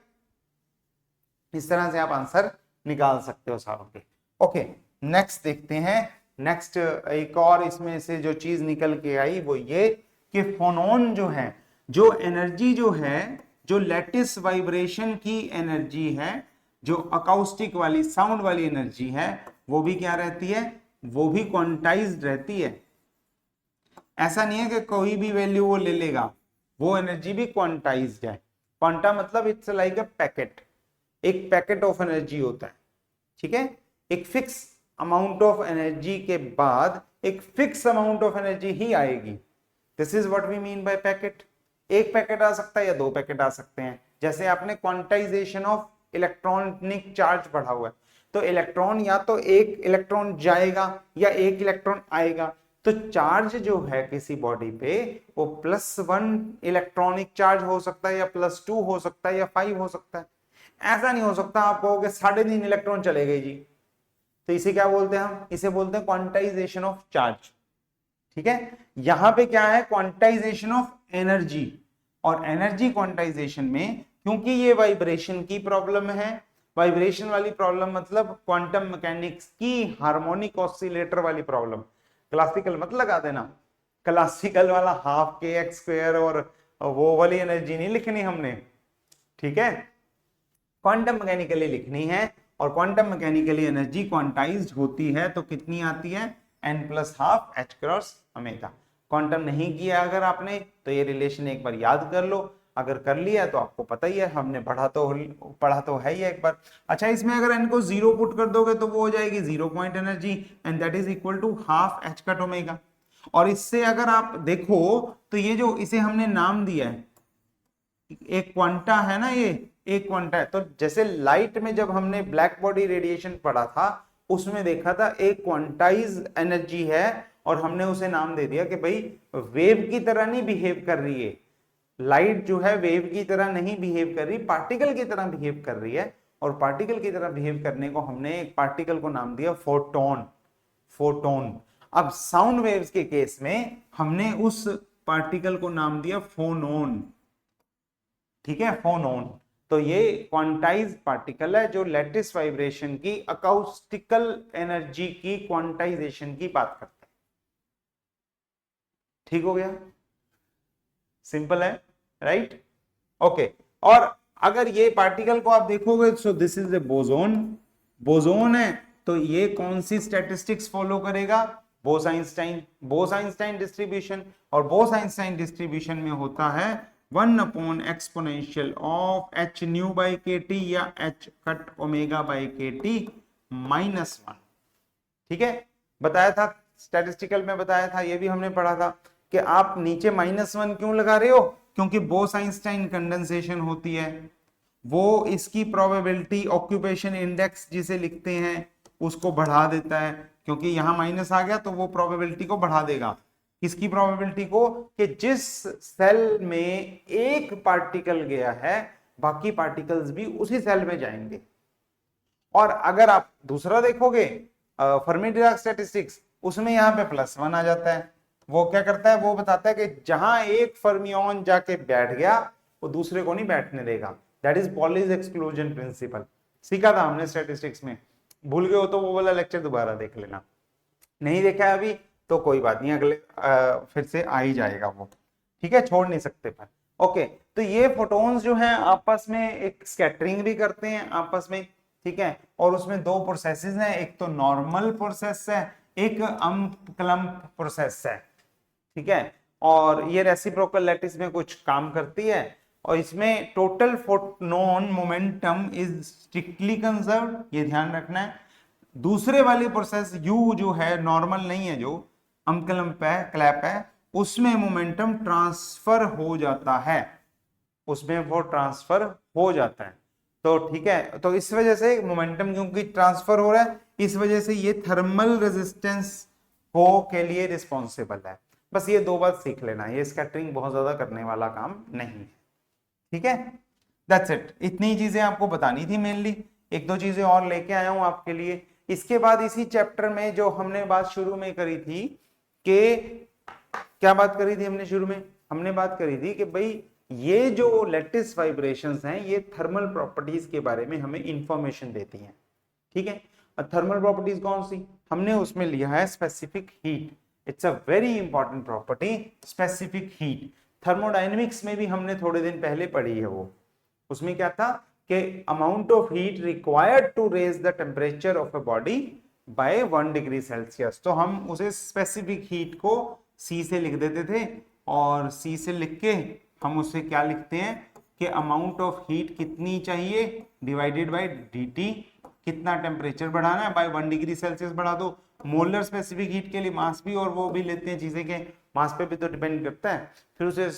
इस तरह से आप आंसर निकाल सकते हो सारों के। ओके, नेक्स्ट देखते हैं। नेक्स्ट एक और इसमें से जो चीज निकल के आई वो ये कि फोनोन जो है, जो एनर्जी जो है, जो लैटिस वाइब्रेशन की एनर्जी है, जो अकाउस्टिक वाली साउंड वाली एनर्जी है, वो भी क्या रहती है, वो भी क्वांटाइज्ड रहती है। ऐसा नहीं है कि कोई भी वैल्यू वो ले लेगा, वो एनर्जी भी क्वांटाइज्ड है। क्वांटा मतलब इट्स लाइक ए पैकेट, एक पैकेट ऑफ एनर्जी होता है, ठीक है। एक फिक्स अमाउंट ऑफ एनर्जी के बाद एक फिक्स अमाउंट ऑफ एनर्जी ही आएगी। This is what we mean by packet. एक पैकेट आ सकता है या दो पैकेट आ सकते हैं। जैसे आपने क्वांटाइजेशन ऑफ इलेक्ट्रॉनिक चार्ज पढ़ा हुआ है, तो इलेक्ट्रॉन या तो एक इलेक्ट्रॉन जाएगा या एक इलेक्ट्रॉन आएगा। तो चार्ज जो है किसी बॉडी पे वो +1 इलेक्ट्रॉनिक चार्ज हो सकता है, या +2 हो सकता है, या 5 हो सकता है। ऐसा नहीं हो सकता आप कहोगे 3.5 इलेक्ट्रॉन चले गए जी। तो इसे क्या बोलते हैं हम, इसे बोलते हैं क्वांटाइजेशन ऑफ चार्ज। ठीक है, यहां पे क्या है, क्वांटाइजेशन ऑफ एनर्जी। और एनर्जी क्वांटाइजेशन में क्योंकि ये वाइब्रेशन की प्रॉब्लम है, वाइब्रेशन वाली प्रॉब्लम मतलब क्वांटम मैकेनिक्स की हार्मोनिक ऑसिलेटर वाली प्रॉब्लम। क्लासिकल मत लगा देना, क्लासिकल वाला ½ और वो वाली एनर्जी नहीं लिखनी हमने, ठीक है। क्वांटम मैकेनिकली लिखनी है, और क्वांटम मैकेनिकली एनर्जी क्वांटाइज्ड होती है तो कितनी आती है, n+12 ℏ। क्वांटम नहीं किया अगर आपने तो ये रिलेशन एक बार याद कर लो, अगर कर लिया तो आपको पता ही है, हमने पढ़ा तो है ही एक बार। अच्छा, इसमें अगर n को 0 पुट कर दोगे तो वो हो जाएगी 0 point energy, and that is equal to ½ ℏ। और इससे अगर आप देखो तो ये जो इसे हमने नाम दिया है, एक क्वांटा है ना, ये एक क्वांटा है। तो जैसे लाइट में जब हमने ब्लैक बॉडी रेडिएशन पढ़ा था, उसमें देखा था एक क्वांटाइज एनर्जी है, और हमने उसे नाम दे दिया कि भाई वेव की तरह नहीं बिहेव कर रही है, लाइट जो है वेव की तरह नहीं बिहेव कर रही, पार्टिकल की तरह बिहेव कर रही है। और पार्टिकल की तरह बिहेव करने को हमने एक पार्टिकल को नाम दिया फोटोन, फोटोन। अब साउंड वेव्स के केस में हमने उस पार्टिकल को नाम दिया फोनोन, ठीक है, फोनोन। तो ये क्वांटाइज पार्टिकल है जो लैटिस वाइब्रेशन की अकाउस्टिकल एनर्जी की क्वांटाइजेशन की बात करता है। ठीक हो गया, सिंपल है, राइट। ओके, और अगर ये पार्टिकल को आप देखोगे, so this is a boson, boson है, तो ये कौन सी स्टैटिस्टिक्स फॉलो करेगा, बोस-आइंस्टाइन डिस्ट्रीब्यूशन। और बोस-आइंस्टाइन डिस्ट्रीब्यूशन में होता है 1/exponential of h nu by kt या h cut omega by kt -1। ठीक है, बताया था स्टैटिस्टिकल में, बताया था, ये भी हमने पढ़ा था कि आप नीचे -1 क्यों लगा रहे हो, क्योंकि बोस-आइंस्टाइन कंडेंसेशन होती है, वो इसकी प्रोबेबिलिटी ऑक्यूपेशन इंडेक्स जिसे लिखते हैं उसको बढ़ा देता है, क्योंकि यहां माइनस आ गया तो वो प्रोबेबिलिटी को बढ़ा देगा। किसकी प्रोबेबिलिटी को, कि जिस सेल में एक पार्टिकल गया है बाकी पार्टिकल्स भी उसी सेल में जाएंगे। और अगर आप दूसरा देखोगे फर्मी-डिराक स्टैटिस्टिक्स, उसमें यहां पे +1 आ जाता है। वो क्या करता है, वो बताता है कि जहां एक फर्मियन जाके बैठ गया वो दूसरे को नहीं बैठने देगा। That is Pauli's exclusion principle, सीखा था हमने स्टैटिस्टिक्स में। भूल गए हो तो वो वाला लेक्चर दोबारा देख लेना, नहीं देखा है अभी तो कोई बात नहीं, अगले फिर से आ ही जाएगा वो, ठीक है, छोड़ नहीं सकते पर। ओके, तो ये फोटॉन्स जो हैं आपस में एक स्कैटरिंग भी करते हैं आपस में, ठीक है, और उसमें दो प्रोसेसेस हैं, एक तो नॉर्मल प्रोसेस है, एक अम्प-क्लम्प प्रोसेस है, ठीक है, और ये रेसिप्रोकल लैटिस में कुछ काम करती है, और इसमें total photon momentum is strictly conserved, ये ध्यान रखना है। दूसरे वाली प्रोसेस यू जो है नॉर्मल नहीं है, जो अम्प-क्लम्प है, क्लैप है, उसमें मोमेंटम ट्रांसफर हो जाता है, उसमें वो ट्रांसफर हो जाता है। तो ठीक है, तो इस वजह से मोमेंटम क्योंकि ट्रांसफर हो रहा है, इस वजह से ये थर्मल रेजिस्टेंस को के लिए रिस्पॉन्सिबल है। बस ये दो बात सीख लेना, ये स्कैटरिंग बहुत ज्यादा करने वाला काम नहीं है, ठीक है, दैट्स इट। इतनी चीजें आपको बतानी थी मेनली, एक दो चीजें और लेके आया हूं आपके लिए। इसके बाद इसी चैप्टर में जो हमने बात शुरू में करी थी, कि क्या बात करी थी हमने शुरू में, हमने बात करी थी कि भाई ये जो लैटिस वाइब्रेशंस हैं ये थर्मल प्रॉपर्टीज के बारे में हमें इंफॉर्मेशन देती हैं, ठीक है। और थर्मल प्रॉपर्टीज कौन सी, हमने उसमें लिया है specific heat, it's a very important property, specific heat. Thermodynamics में भी हमने थोड़े दिन पहले पढ़ी है वो, उसमें क्या था कि amount of heat required to raise the temperature of a body by 1 degree Celsius. तो हम उसे स्पेसिफिक हीट को सी से लिख देते थे, और सी से लिख के हम उससे क्या लिखते हैं कि अमाउंट ऑफ हीट कितनी चाहिए डिवाइडेड बाय dt, कितना टेम्परेचर बढ़ाना है, बाय 1 डिग्री सेल्सियस बढ़ा दो। मोलर स्पेसिफिक हीट के लिए मास भी और वो भी लेते हैं, चीजें के मास पे भी तो डिपेंड करता है, फिर उसे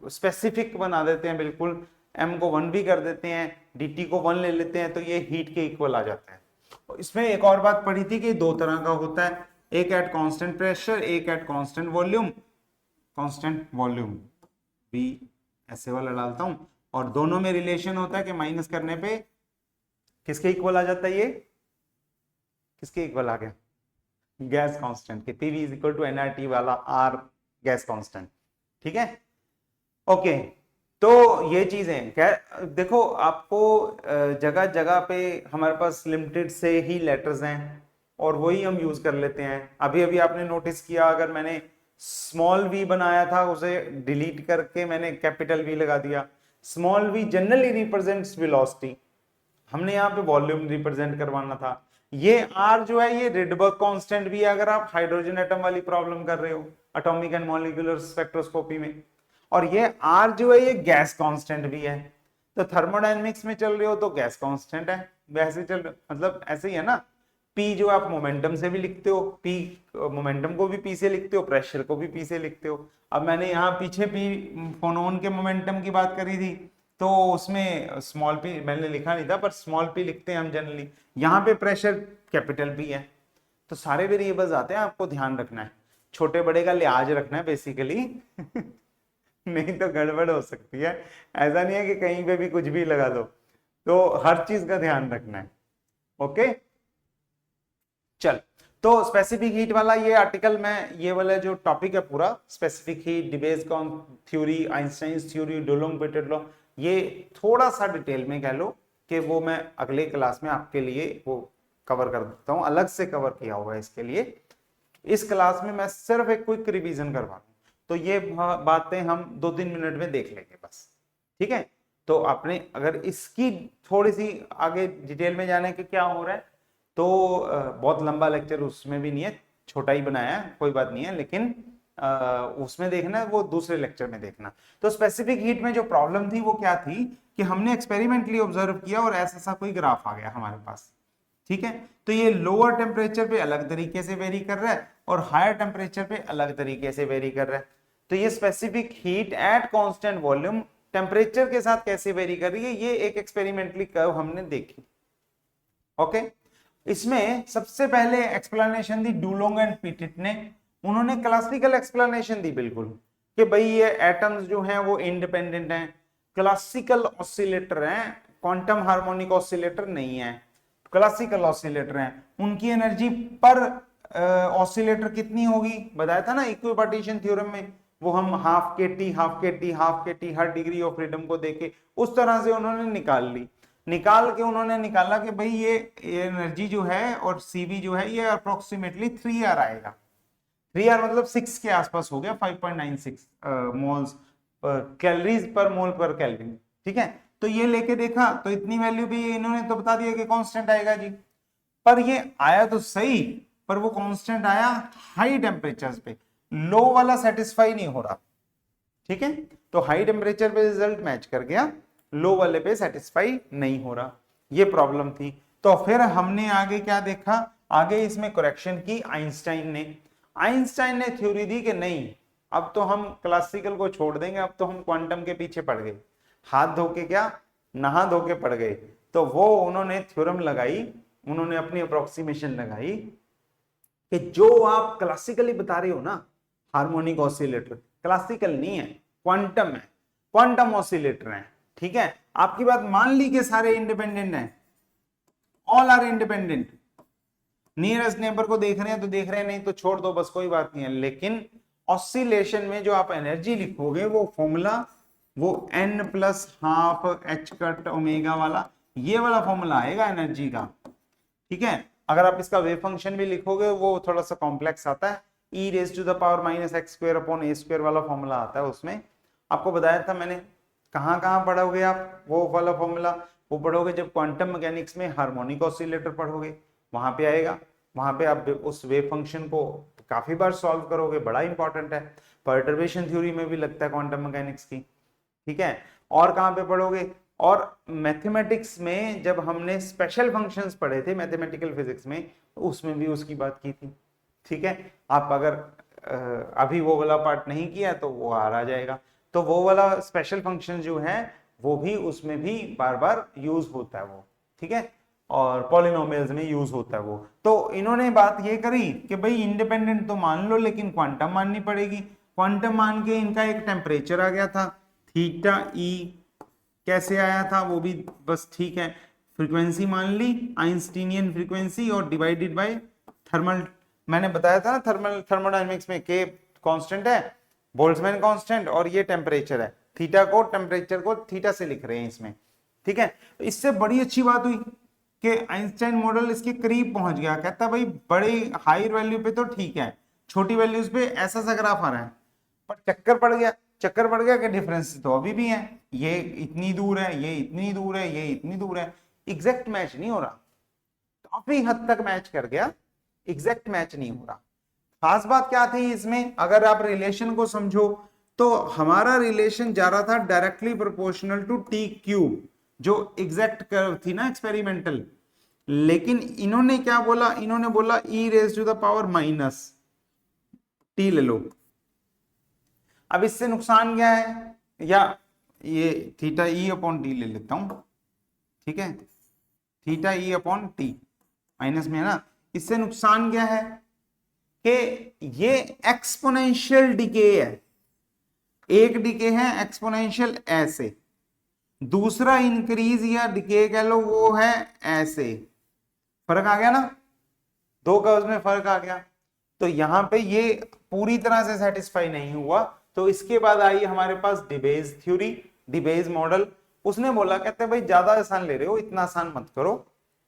स्पेसिफिक बना देते हैं, बिल्कुल m को 1 भी कर देते हैं, dt को 1 ले लेते हैं, तो ये हीट के इक्वल आ जाता है। इसमें एक और बात पढ़ी थी कि दो तरह का होता है, एक एट कांस्टेंट प्रेशर, एक at constant volume. Constant volume भी ऐसे वाला डालता हूं, और दोनों में रिलेशन होता है कि माइनस करने पे किसके इक्वल आ जाता है, ये किसके इक्वल आ गया, गैस कांस्टेंट के, PV is equal to NRT वाला आर गैस कांस्टेंट, ठीक है। ओके, तो ये चीजें क्या, देखो आपको जगह जगह पे हमारे पास लिमिटेड से ही लेटर्स हैं और वही हम यूज कर लेते हैं। अभी अभी आपने नोटिस किया, अगर मैंने स्मॉल वी बनाया था उसे डिलीट करके मैंने कैपिटल वी लगा दिया। Small v generally represents velocity, हमने यहाँ पे वॉल्यूम रिप्रेजेंट करवाना था। ये आर जो है ये रिडबर्ग कांस्टेंट भी है अगर आप हाइड्रोजन एटम वाली प्रॉब्लम कर रहे हो एटॉमिक एंड मॉलिक्यूलर स्पेक्ट्रोस्कोपी में, और ये आर जो है ये गैस कांस्टेंट भी है। तो थर्मोडायनेमिक्स में चल रहे हो तो गैस कांस्टेंट है, वैसे चल मतलब ऐसे ही है ना। पी जो आप मोमेंटम से भी लिखते हो, पी मोमेंटम को भी पी से लिखते हो, प्रेशर को भी पी से लिखते हो। अब मैंने यहाँ पीछे पी फोनोन के मोमेंटम की बात करी थी, तो उसमें स्मॉल पी मैंने लिखा नहीं था, पर स्मॉल पी लिखते हैं हम जनरली। यहाँ पे प्रेशर कैपिटल पी है। तो सारे वेरिएबल्स आते हैं, आपको ध्यान रखना है, छोटे बड़े का लिहाज रखना है बेसिकली नहीं तो गड़बड़ हो सकती है। ऐसा नहीं है कि कहीं पे भी कुछ भी लगा दो, तो हर चीज का ध्यान रखना है। ओके, चल, तो स्पेसिफिक हीट वाला ये आर्टिकल में, ये वाला जो टॉपिक है पूरा specific heat, Debye theory, Einstein's theory, Dulong Petit law, ये थोड़ा सा डिटेल में कह लो कि वो मैं अगले क्लास में आपके लिए वो कवर कर देता हूं, अलग से कवर किया हुआ है इसके लिए। इस क्लास में मैं सिर्फ एक क्विक रिवीजन करवा दूं, तो ये बातें हम 2-3 मिनट में देख लेंगे बस, ठीक है। तो आपने अगर इसकी थोड़ी सी आगे डिटेल में जाने के क्या हो रहा है, तो बहुत लंबा लेक्चर उसमें भी नहीं है, छोटा ही बनाया है, कोई बात नहीं है, लेकिन उसमें देखना वो दूसरे लेक्चर में देखना। तो स्पेसिफिक हीट में जो प्रॉब्लम थी वो क्या थी कि हमने एक्सपेरिमेंटली ऑब्जर्व किया और ऐसा कोई ग्राफ आ गया हमारे पास, ठीक है। तो ये लोअर टेम्परेचर पे अलग तरीके से वेरी कर रहा है और हायर टेम्परेचर पे अलग तरीके से वेरी कर रहा है। तो ये specific heat at constant volume temperature के साथ कैसे वेरी कर रही है, ये एक एक्सपेरिमेंटली कर्व हमने देखी। ओके, इसमें सबसे पहले एक्सप्लेनेशन दी डुलोंग एंड पीटिट ने। उन्होंने क्लासिकल एक्सप्लेनेशन दी बिल्कुल कि भाई ये एटम्स जो हैं वो इंडिपेंडेंट हैं, क्लासिकल ऑसिलेटर हैं, क्वांटम हार्मोनिक ऑसिलेटर नहीं है, क्लासिकल ऑसिलेटर हैं। उनकी एनर्जी पर ऑसिलेटर कितनी होगी, बताया था ना इक्विपार्टीशन थ्योरम में, वो हम हाफ के टी हाफ के टी हाफ के T her degree of freedom को देके उस तरह से उन्होंने निकाल ली। निकाल के उन्होंने निकाला कि भाई ये एनर्जी जो है और सीवी जो है ये अप्रोक्सीमेटली 3R आएगा। 3R मतलब 6 के आसपास हो गया, 5.96 मोल्स कैलोरीज पर मोल पर केल्विन। ठीक है, तो ये लेके देखा तो इतनी वैल्यू भी इन्होंने तो बता दिया कि कांस्टेंट आएगा जी। पर ये आया तो सही, पर वो कांस्टेंट आया हाई टेम्परेचर्स पे, लो वाला सेटिस्फाई नहीं हो रहा। ठीक है, तो हाई टेम्परेचर पे रिजल्ट मैच कर गया, लो वाले पे सेटिस्फाई नहीं हो रहा, ये प्रॉब्लम थी। तो फिर हमने आगे क्या देखा, आगे इसमें करेक्शन की आइंस्टाइन ने थ्योरी दी कि नहीं अब तो हम क्लासिकल को छोड़ देंगे, अब तो हम क्वांटम के पीछे पड़ गए, हाथ धो के क्या नहा धो के पड़ गए। तो वो उन्होंने थ्योरम लगाई, उन्होंने अपनी अप्रोक्सीमेशन लगाई कि जो आप क्लासिकली बता रहे हो ना हार्मोनिक ऑसिलेटर, क्लासिकल नहीं है, क्वांटम है, क्वांटम ऑसिलेटर है। ठीक है, आपकी बात मान ली कि सारे इंडिपेंडेंट हैं, all are independent, nearest neighbour को देख रहे हैं तो देख रहे हैं, नहीं तो छोड़ दो बस, कोई बात नहीं है। लेकिन ऑसिलेशन में जो आप एनर्जी लिखोगे वो फॉर्मूला, वो n plus half h cut omega वाला, ये वाला फॉर्मूला आएगा एनर्जी का। ठीक है, अगर आप इसका वेव फंक्शन भी लिखोगे वो थोड़ा सा कॉम्प्लेक्स आता है, e raise to the power minus x square upon a square वाला फॉर्मूला आता है। उसमें आपको बताया था मैंने, कहाँ कहाँ पढ़ोगे आप वो वाला फॉर्मूला, वो पढ़ोगे जब क्वांटम मैकेनिक्स में हार्मोनिक ऑसिलेटर पढ़ोगे, वहां पे आएगा, वहां पे आप उस वेव फंक्शन को काफी बार सॉल्व करोगे, बड़ा इंपॉर्टेंट है, पर्टर्बेशन थ्योरी में भी लगता है क्वांटम मैकेनिक्स की। ठीक है, और कहाँ पे पढ़ोगे, और मैथमेटिक्स में जब हमने स्पेशल फंक्शंस पढ़े थे मैथमेटिकल फिजिक्स में, उसमें भी उसकी बात की थी। ठीक है, आप अगर अभी वो वाला पार्ट नहीं किया तो वो आ जाएगा, तो वो वाला स्पेशल फंक्शन जो है वो भी उसमें भी बार बार यूज होता है वो। ठीक है, और पॉलिनोमियल्स में यूज होता है वो। तो इन्होंने बात ये करी कि भाई इंडिपेंडेंट तो मान लो लेकिन क्वांटम माननी पड़ेगी। क्वांटम मान के इनका एक टेम्परेचर आ गया था थीटा ई, कैसे आया था वो भी बस ठीक है, फ्रीक्वेंसी मान ली आइंस्टीनियन फ्रीक्वेंसी और डिवाइडेड बाय थर्मल, मैंने बताया था ना थर्मोडायनेमिक्स में के कांस्टेंट है, बोल्ट्जमैन कांस्टेंट, और ये टेम्परेचर है, थीटा को टेम्परेचर को थीटा से लिख रहे हैं इसमें। ठीक है, तो इससे बड़ी अच्छी बात हुई कि आइंस्टाइन मॉडल इसके करीब पहुंच गया। कहता भाई बड़े हाई वैल्यू पे तो ठीक है, छोटी वैल्यूज पे ऐसा सा ग्राफ आ रहा है, पर चक्कर पड़ गया कि डिफरेंस तो अभी भी है, ये इतनी दूर है, ये इतनी दूर है, ये इतनी दूर है, एग्जैक्ट मैच नहीं हो रहा। काफी हद तक मैच कर गया, एग्जैक्ट मैच नहीं हो रहा। खास बात क्या थी इसमें, अगर आप रिलेशन को समझो तो हमारा रिलेशन जा रहा था directly proportional to T cube, जो एग्जैक्ट कर्व थी ना एक्सपेरिमेंटल। लेकिन इन्होंने क्या बोला, इन्होंने बोला e raise to the power minus T ले लो। अब इससे नुकसान क्या है, या ये थीटा ई अपॉन टी ले लेता हूं। ठीक है, theta E upon T minus में है ना, इससे नुकसान क्या है कि ये एक्सपोनेंशियल डिके है, एक डिके है एक्सपोनेंशियल ऐसे, दूसरा इंक्रीज या डिके कह लो वो है ऐसे, फर्क आ गया ना, दो कर्व्स में फर्क आ गया। तो यहां पे ये पूरी तरह से सेटिस्फाई नहीं हुआ, तो इसके बाद आई हमारे पास डिबेज थ्योरी, डिबेज मॉडल। उसने बोला, कहते हैं भाई ज्यादा आसान ले रहे हो, इतना आसान मत करो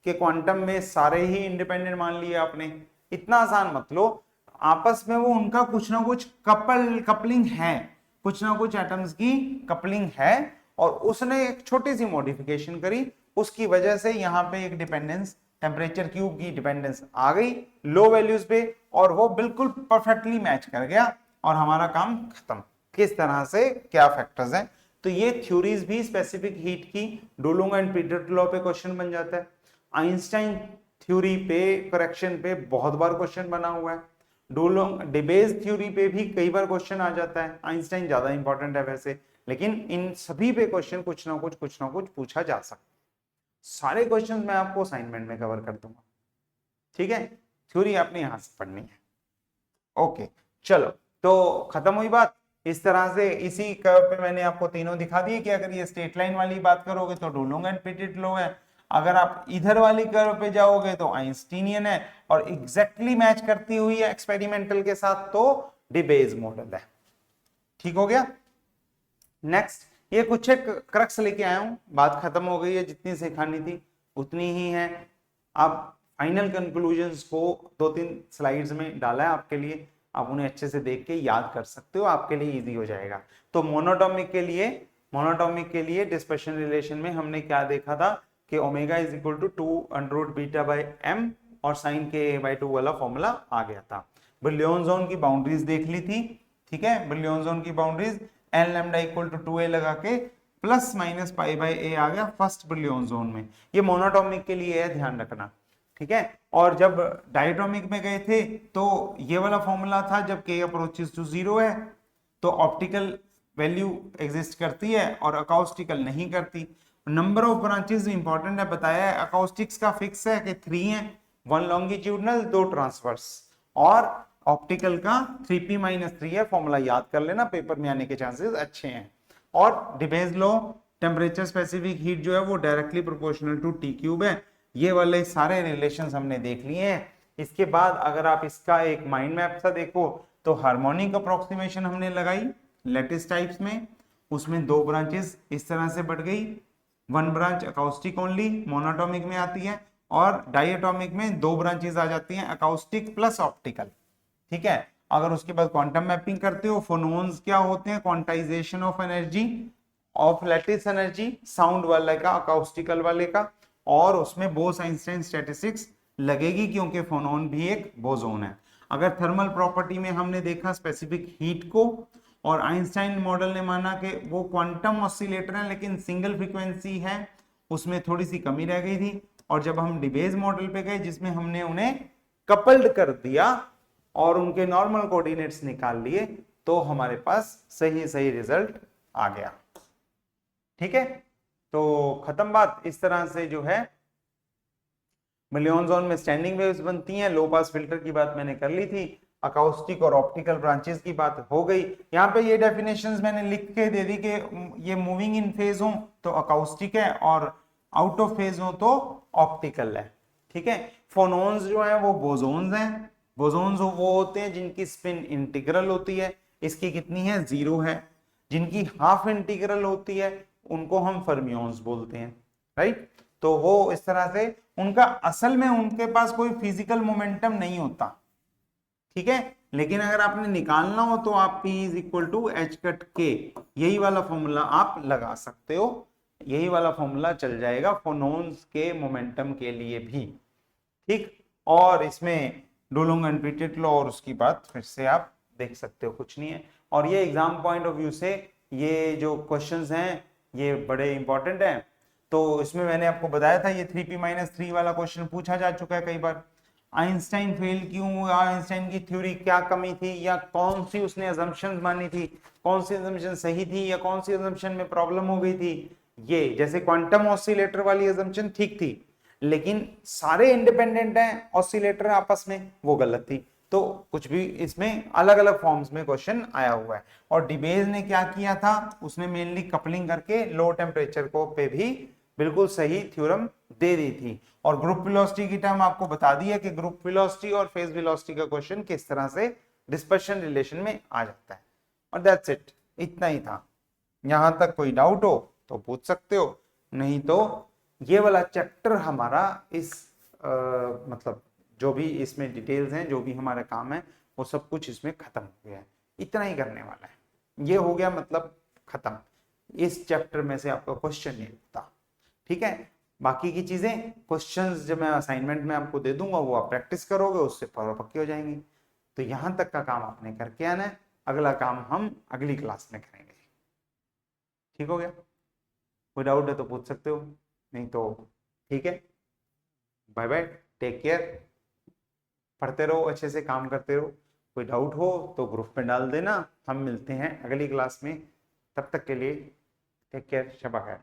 कि क्वांटम में सारे ही इंडिपेंडेंट मान लिए आपने, इतना आसान मत लो, आपस में वो उनका कुछ ना कुछ कपलिंग है, कुछ ना कुछ एटम्स की कपलिंग है। और उसने एक छोटी सी मॉडिफिकेशन करी, उसकी वजह से यहाँ पे एक डिपेंडेंस, टेम्परेचर क्यूब की डिपेंडेंस आ गई लो वैल्यूज पे, और वो बिल्कुल परफेक्टली मैच कर गया और हमारा काम खत्म। किस तरह से, क्या फैक्टर्स हैं, तो ये थ्योरीज भी स्पेसिफिक हीट की डुलोंग एंड पीटट लॉ पे क्वेश्चन बन जाता है, आइंस्टाइन थ्योरी पे करेक्शन पे बहुत बार क्वेश्चन बना हुआ है, डिबेज थ्योरी पे भी कई बार क्वेश्चन आ जाता है, आइंस्टाइन ज्यादा इंपॉर्टेंट है वैसे, लेकिन इन सभी पे क्वेश्चन कुछ ना कुछ पूछा जा सकता है। सारे क्वेश्चन मैं आपको असाइनमेंट में कवर कर दूंगा, ठीक है। थ्योरी आपने यहां से पढ़नी है। ओके चलो, तो खत्म हुई बात। इस तरह से इसी कर्व पे मैंने आपको तीनों दिखा दिए कि अगर ये स्ट्रेट लाइन वाली बात करोगे तो डुलोंग एंड पेटिट लॉ है, अगर आप इधर वाली कर्व पे जाओगे तो आइंस्टीनियन है, और एग्जैक्टली मैच करती हुई है एक्सपेरिमेंटल के साथ तो डिबेज मॉडल है। ठीक हो गया। नेक्स्ट, ये कुछ एक क्रक्स लेके आया हूं, बात खत्म हो गई है, जितनी सिखानी थी उतनी ही है। अब फाइनल कंक्लूजन्स को 2-3 स्लाइड्स में डाला है आपके लिए, आप उन्हें अच्छे से देख के याद कर सकते हो, आपके लिए इजी हो जाएगा। तो मोनोटॉमिक के लिए डिस्पर्शन रिलेशन में हमने क्या देखा था कि omega is equal to 2√β/m और साइन k/2 वाला फॉर्मूला आ गया था। ब्रिलियन जोन की बाउंड्रीज देख ली थी, ठीक है। ब्रिलियन जोन की boundaries n lambda equal to 2a लगा के प्लस माइनस π/a आ गया फर्स्ट ब्रिलियन जोन में। ये मोनोटॉमिक के लिए है, ध्यान रखना, ठीक है। और जब डायटोमिक में गए थे तो ये वाला फॉर्मूला था जब k अप्रोचेस टू 0 है तो ऑप्टिकल वैल्यू एग्जिस्ट करती है और अकाउस्टिकल नहीं करती। नंबर ऑफ ब्रांचेस इंपॉर्टेंट है, बताया है। अकाउस्टिक्स का फिक्स है कि 3 है, 1 लॉन्गिट्यूडनल 2 ट्रांसवर्स, और ऑप्टिकल का 3p-3 है। फॉर्मूला याद कर लेना, पेपर में आने के चांसेस अच्छे हैं। और डिबेज लॉ, टेम्परेचर स्पेसिफिक हीट जो है वो डायरेक्टली प्रोपोर्शनल टू t³ है। ये वाले सारे रिलेशंस हमने देख लिए हैं। इसके बाद अगर आप इसका एक माइंड मैप सा देखो तो हार्मोनिक अप्रोक्सीमेशन हमने लगाई लैटिस टाइप्स में, उसमें 2 ब्रांचेस इस तरह से बढ़ गई, 1 ब्रांच अकाउस्टिक ओनली मोनोटॉमिक में आती है, और डायटोमिक में 2 ब्रांचेस आ जाती हैं अकाउस्टिक प्लस ऑप्टिकल, ठीक है। अगर उसके बाद क्वांटम मैपिंग करते हो, फोनोन्स क्या होते हैं, quantization of energy of lattice energy, sound वाले का अकाउस्टिकल वाले का, और उसमें बोस-आइंस्टाइन स्टैटिस्टिक्स लगेगी क्योंकि फोनोन भी एक बोसोन है। अगर थर्मल प्रॉपर्टी में हमने देखा स्पेसिफिक हीट को, और आइंस्टाइन मॉडल ने माना कि वो क्वांटम ऑसिलेटर है लेकिन सिंगल फ्रीक्वेंसी है, उसमें थोड़ी सी कमी रह गई थी। और जब हम डिबेज मॉडल पे गए जिसमें हमने उन्हें कपल्ड कर दिया और उनके नॉर्मल कोऑर्डिनेट्स निकाल लिए, तो हमारे पास सही सही रिजल्ट आ गया, ठीक है। तो खत्म बात। इस तरह से जो है मिलियन जोन में स्टैंडिंग वेव्स बनती हैं। लो पास फिल्टर की बात मैंने कर ली थी, अकाउस्टिक और ऑप्टिकल ब्रांचेस की बात हो गई। यहाँ पे ये डेफिनेशंस मैंने लिख के दे दी कि ये मूविंग इन फेज हो तो अकाउस्टिक है, और आउट ऑफ फेज हो तो ऑप्टिकल है, ठीक है। फोनोन्स जो है वो बोसोन्स हैं। बोसोन्स वो होते हैं जिनकी स्पिन इंटीग्रल होती है, इसकी कितनी है, 0 है। जिनकी हाफ इंटीग्रल होती है उनको हम फर्मियोन्स बोलते हैं, राइट। तो वो इस तरह से उनका असल में उनके पास कोई फिजिकल मोमेंटम नहीं होता, ठीक है। लेकिन अगर आपने निकालना हो तो आप P is equal to h cut के, यही वाला फॉर्मूला आप लगा सकते हो, यही वाला फॉर्मूला चल जाएगा फोनोन्स के मोमेंटम के लिए भी, ठीक। और इसमें डुलोंग एंड पेटिट लॉ और उसकी बात फिर से आप देख सकते हो, कुछ नहीं है। और ये एग्जाम पॉइंट ऑफ व्यू से ये जो क्वेश्चंस हैं ये बड़े इंपॉर्टेंट हैं। तो इसमें मैंने आपको बताया था ये 3p-3 वाला क्वेश्चन पूछा जा चुका है कई बार। आइंस्टाइन फेल क्यों हुआ, आइंस्टाइन की थ्योरी क्या कमी थी, या कौन सी उसने अजम्पशंस मानी थी, कौन सी अजम्पशन सही थी या कौन सी अजम्पशन में प्रॉब्लम हो गई थी। ये जैसे क्वांटम ऑसिलेटर वाली अजम्पशन ठीक थी, लेकिन सारे इंडिपेंडेंट हैं ऑसिलेटर आपस में, वो गलत थी। तो कुछ भी इसमें अलग अलग फॉर्म्स में क्वेश्चन आया हुआ है। और डिबेज ने क्या किया था, उसने मेनली कपलिंग करके लो टेम्परेचर को पे भी बिल्कुल सही थ्योरम दे दी थी। और ग्रुप वेलोसिटी की टर्म आपको बता दी है कि ग्रुप वेलोसिटी और फेज वेलोसिटी का क्वेश्चन किस तरह से डिस्पर्शन रिलेशन में आ जाता है। और दैट्स इट, इतना ही था। यहां तक कोई डाउट हो तो पूछ सकते हो, नहीं तो ये वाला चैप्टर हमारा इस मतलब जो भी इसमें डिटेल्स हैं, जो भी हमारा काम है, वो सब कुछ इसमें खत्म हो गया है। इतना ही करने वाला है, ये हो गया मतलब खत्म। इस चैप्टर में से आपका क्वेश्चन नहीं होता, ठीक है। बाकी की चीजें क्वेश्चंस जब मैं असाइनमेंट में आपको दे दूंगा वो आप प्रैक्टिस करोगे, उससे पक्की हो जाएंगी। तो यहां तक का काम आपने करके आना है, अगला काम हम अगली क्लास में करेंगे। ठीक हो गया? कोई डाउट है तो पूछ सकते हो, नहीं तो ठीक है। बाय बाय, टेक केयर, पढ़ते रहो, अच्छे से काम करते रहो, कोई डाउट हो तो ग्रुप में डाल देना। हम मिलते हैं अगली क्लास में, तब तक के लिए टेक केयर, शबा खैर।